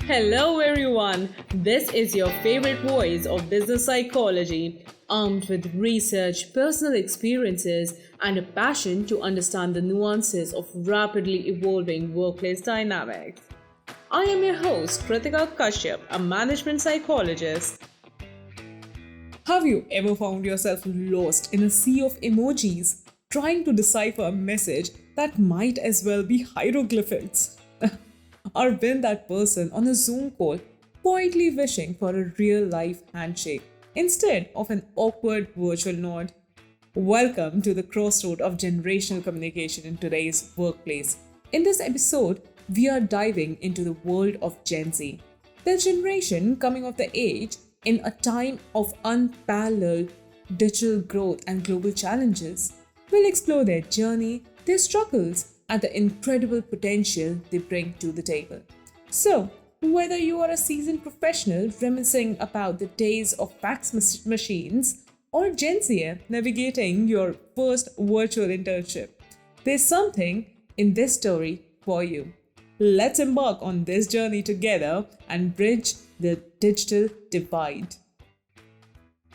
Hello, everyone. This is your favorite voice of business psychology, armed with research, personal experiences, and a passion to understand the nuances of rapidly evolving workplace dynamics. I am your host, Kritika Kashyap, a management psychologist. Have you ever found yourself lost in a sea of emojis, trying to decipher a message that might as well be hieroglyphics? Or been that person on a Zoom call quietly wishing for a real life handshake instead of an awkward virtual nod? Welcome to the crossroad of generational communication in today's workplace. In this episode, we are diving into the world of Gen Z, the generation coming of the age in a time of unparalleled digital growth and global challenges. We'll explore their journey, their struggles, and the incredible potential they bring to the table. So, whether you are a seasoned professional reminiscing about the days of machines or Gen Z navigating your first virtual internship, there's something in this story for you. Let's embark on this journey together and bridge the digital divide.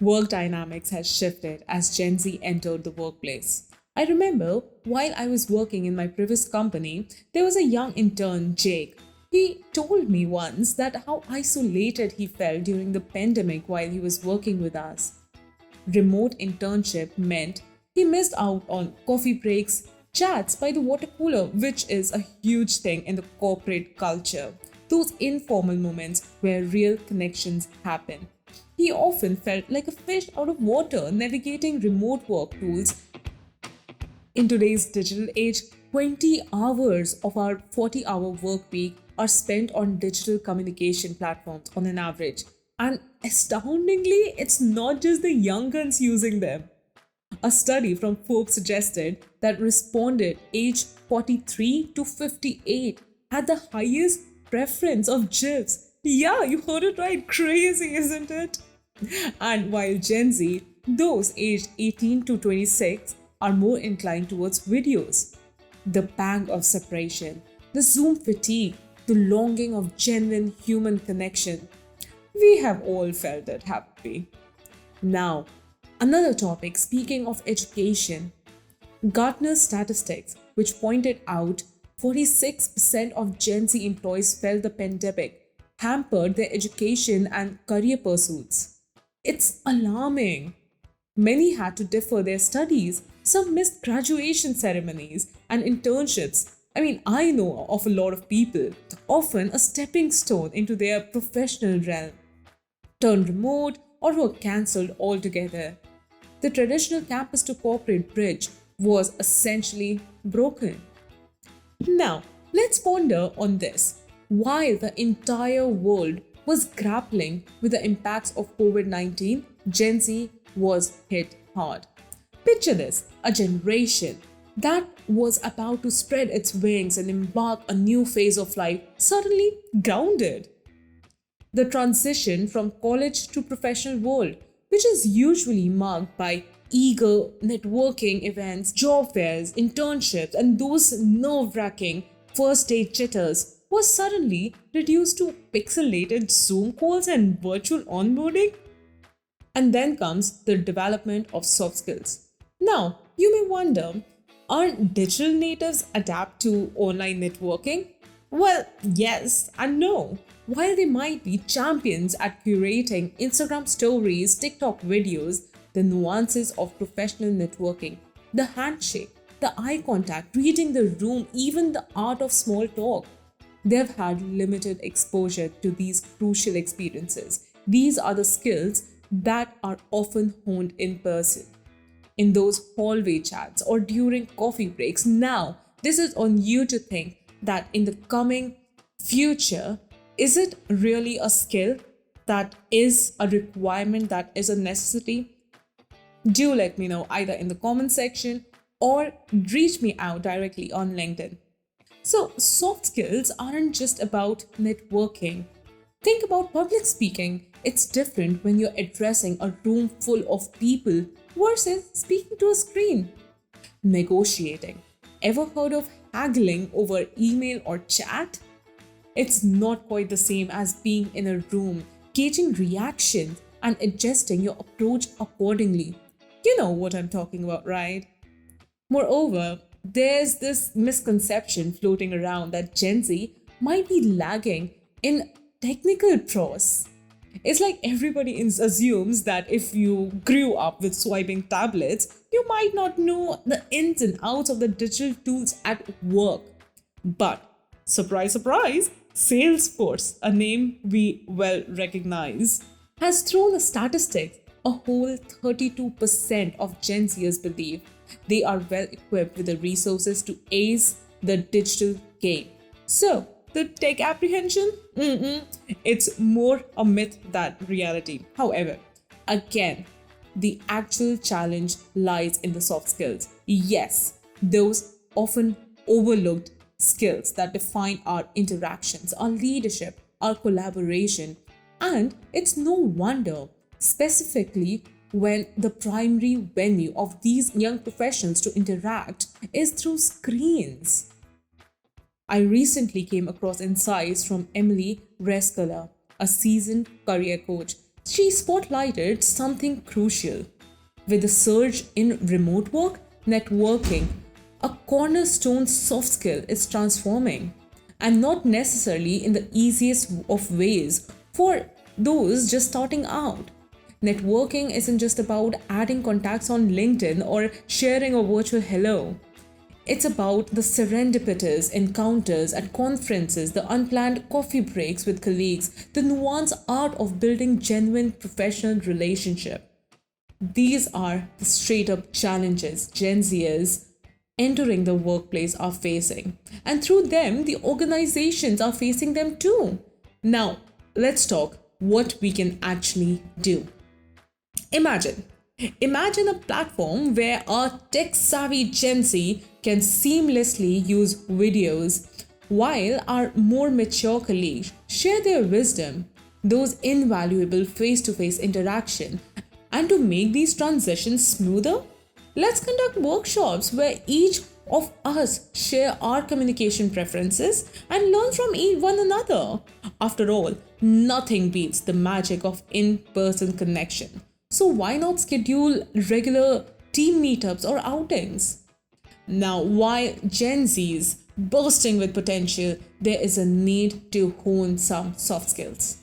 Work dynamics has shifted as Gen Z entered the workplace. I remember while I was working in my previous company, there was a young intern, Jake. He told me once that how isolated he felt during the pandemic while he was working with us. Remote internship meant he missed out on coffee breaks, chats by the water cooler, which is a huge thing in the corporate culture. Those informal moments where real connections happen. He often felt like a fish out of water navigating remote work tools. In today's digital age, 20 hours of our 40-hour work week are spent on digital communication platforms on an average. And astoundingly, it's not just the young guns using them. A study from Forbes suggested that responded aged 43 to 58 had the highest preference of GIFs. Yeah, you heard it right. Crazy, isn't it? And while Gen Z, those aged 18 to 26, are more inclined towards videos. The pang of separation, the Zoom fatigue, the longing of genuine human connection. We have all felt it, happy. Now, another topic, speaking of education, Gartner's statistics, which pointed out 46% of Gen Z employees felt the pandemic hampered their education and career pursuits. It's alarming. Many had to defer their studies, some missed graduation ceremonies and internships. I know of a lot of people, often a stepping stone into their professional realm, turned remote or were cancelled altogether. The traditional campus to corporate bridge was essentially broken. Now, let's ponder on this. While the entire world was grappling with the impacts of COVID-19, Gen Z was hit hard. Picture this, a generation that was about to spread its wings and embark a new phase of life suddenly grounded. The transition from college to professional world, which is usually marked by eager networking events, job fairs, internships, and those nerve-wracking first date jitters, was suddenly reduced to pixelated Zoom calls and virtual onboarding. And then comes the development of soft skills. Now, you may wonder, aren't digital natives adapt to online networking? Well, yes and no. While they might be champions at curating Instagram stories, TikTok videos, the nuances of professional networking, the handshake, the eye contact, reading the room, even the art of small talk, they've had limited exposure to these crucial experiences. These are the skills that are often honed in person, in those hallway chats or during coffee breaks. Now, this is on you to think that in the coming future, is it really a skill that is a requirement, that is a necessity? Do let me know either in the comment section or reach me out directly on LinkedIn. So, soft skills aren't just about networking. Think about public speaking. It's different when you're addressing a room full of people versus speaking to a screen. Negotiating. Ever heard of haggling over email or chat? It's not quite the same as being in a room, gauging reactions, and adjusting your approach accordingly. You know what I'm talking about, right? Moreover, there's this misconception floating around that Gen Z might be lagging in technical prose. It's like everybody assumes that if you grew up with swiping tablets, you might not know the ins and outs of the digital tools at work. But, surprise, surprise, Salesforce, a name we well recognize, has thrown a statistic. A whole 32% of Gen Zers believe they are well equipped with the resources to ace the digital game. So, the tech apprehension? It's more a myth than reality. However, again, the actual challenge lies in the soft skills. Yes, those often overlooked skills that define our interactions, our leadership, our collaboration. And it's no wonder, specifically when the primary venue of these young professionals to interact is through screens. I recently came across insights from Emily Rescala, a seasoned career coach. She spotlighted something crucial. With the surge in remote work, networking, a cornerstone soft skill is transforming, and not necessarily in the easiest of ways for those just starting out. Networking isn't just about adding contacts on LinkedIn or sharing a virtual hello. It's about the serendipitous encounters at conferences, the unplanned coffee breaks with colleagues, the nuanced art of building genuine professional relationship. These are the straight up challenges Gen Zers entering the workplace are facing. And through them, the organizations are facing them too. Now, let's talk what we can actually do. Imagine. Imagine a platform where our tech savvy Gen Z can seamlessly use videos while our more mature colleagues share their wisdom, those invaluable face to face interaction. And to make these transitions smoother, let's conduct workshops where each of us share our communication preferences and learn from one another. After all, nothing beats the magic of in person connection. So, why not schedule regular team meetups or outings? Now, while Gen Z's bursting with potential, there is a need to hone some soft skills.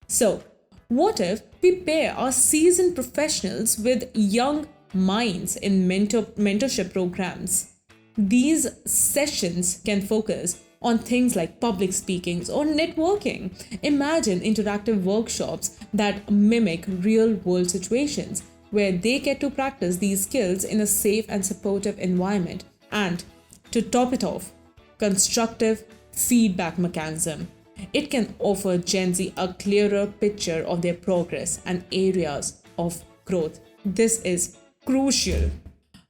So, what if we pair our seasoned professionals with young minds in mentorship programs? These sessions can focus on things like public speakings or networking. Imagine interactive workshops that mimic real world situations where they get to practice these skills in a safe and supportive environment. And to top it off, constructive feedback mechanism. It can offer Gen Z a clearer picture of their progress and areas of growth. This is crucial.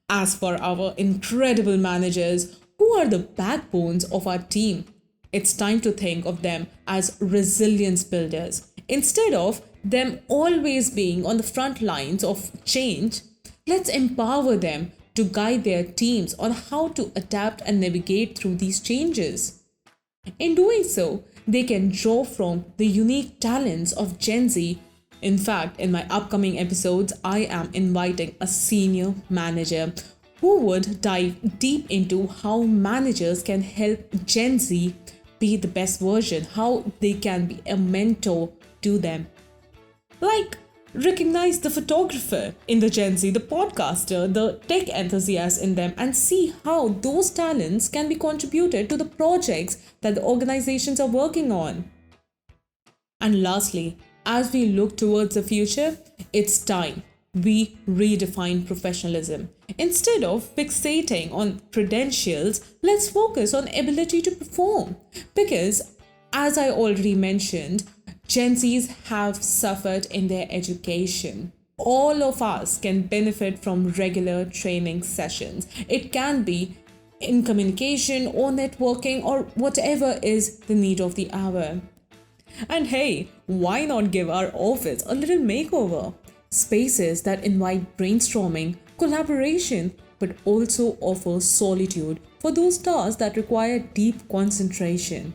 As for our incredible managers, who are the backbones of our team, it's time to think of them as resilience builders. Instead of them always being on the front lines of change, let's empower them to guide their teams on how to adapt and navigate through these changes. In doing so, they can draw from the unique talents of Gen Z. In fact, in my upcoming episodes, I am inviting a senior manager who would dive deep into how managers can help Gen Z be the best version, how they can be a mentor to them. Like, recognize the photographer in the Gen Z, the podcaster, the tech enthusiast in them, and see how those talents can be contributed to the projects that the organizations are working on. And lastly, as we look towards the future, it's time we redefine professionalism. Instead of fixating on credentials, let's focus on ability to perform. Because, as I already mentioned, Gen Zs have suffered in their education. All of us can benefit from regular training sessions. It can be in communication or networking or whatever is the need of the hour. And hey, why not give our office a little makeover? Spaces that invite brainstorming, collaboration, but also offer solitude for those tasks that require deep concentration.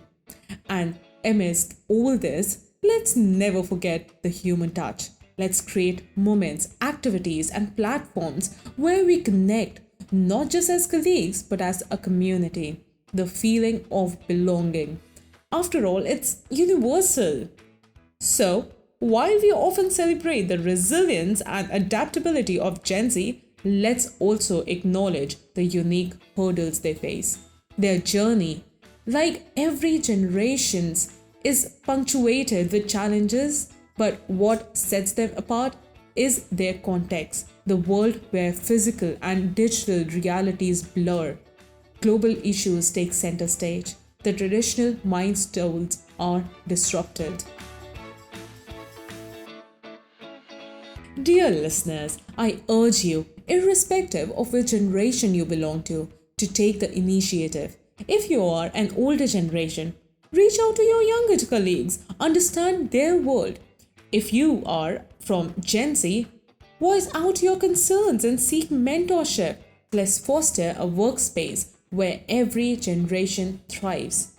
And amidst all this, let's never forget the human touch. Let's create moments, activities, and platforms where we connect, not just as colleagues, but as a community. The feeling of belonging. After all, it's universal. So, while we often celebrate the resilience and adaptability of Gen Z, let's also acknowledge the unique hurdles they face. Their journey, like every generation's, is punctuated with challenges, but what sets them apart is their context, the world where physical and digital realities blur. Global issues take center stage. The traditional milestones are disrupted. Dear listeners, I urge you, irrespective of which generation you belong to take the initiative. If you are an older generation, reach out to your younger colleagues, understand their world. If you are from Gen Z, voice out your concerns and seek mentorship. Let's foster a workspace where every generation thrives.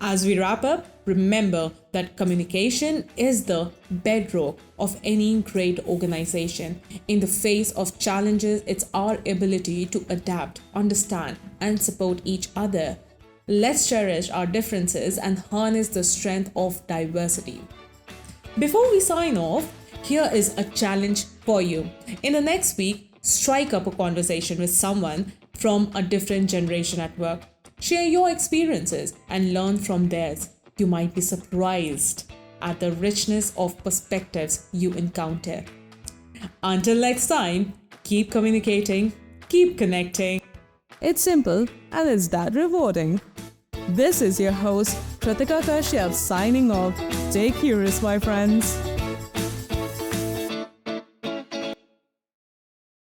As we wrap up, remember that communication is the bedrock of any great organization. In the face of challenges, it's our ability to adapt, understand, and support each other. Let's cherish our differences and harness the strength of diversity. Before we sign off, here is a challenge for you. In the next week, strike up a conversation with someone from a different generation at work. Share your experiences and learn from theirs. You might be surprised at the richness of perspectives you encounter. Until next time, keep communicating, keep connecting. It's simple and it's that rewarding. This is your host, Kritika Kashyap signing off. Stay curious, my friends.